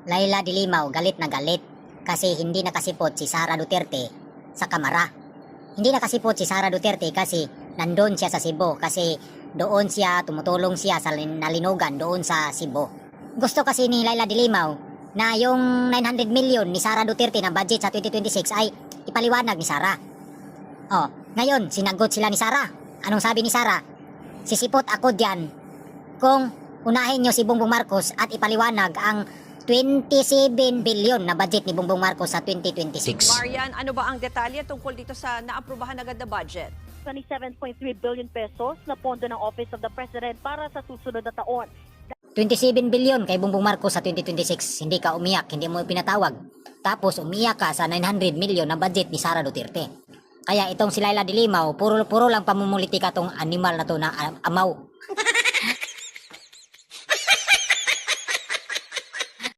Laila de Limaw galit na galit kasi hindi nakasipot si Sara Duterte sa Kamara. Hindi nakasipot si Sara Duterte kasi nandun siya sa Cebu, kasi doon siya, tumutulong siya sa nalinugan doon sa Cebu. Gusto kasi ni Laila de Limaw na yung 900 million ni Sara Duterte na budget sa 2026 ay ipaliwanag ni Sara. Oh, ngayon sinagot sila ni Sara. Anong sabi ni Sara? Sisipot ako diyan kung unahin nyo si Bongbong Marcos at ipaliwanag ang 27 billion na budget ni Bongbong Marcos sa 2026. Marian, ano ba ang detalye tungkol dito sa naaprubahan agad na budget? 27.3 billion pesos na pondo ng Office of the President para sa susunod na taon. 27 billion kay Bongbong Marcos sa 2026. Hindi ka umiyak, hindi mo pinatawag. Tapos umiyak ka sa 900 million na budget ni Sara Duterte. Kaya itong si Laila de Limaw, puro lang pamumulitika tong animal na to na amaw.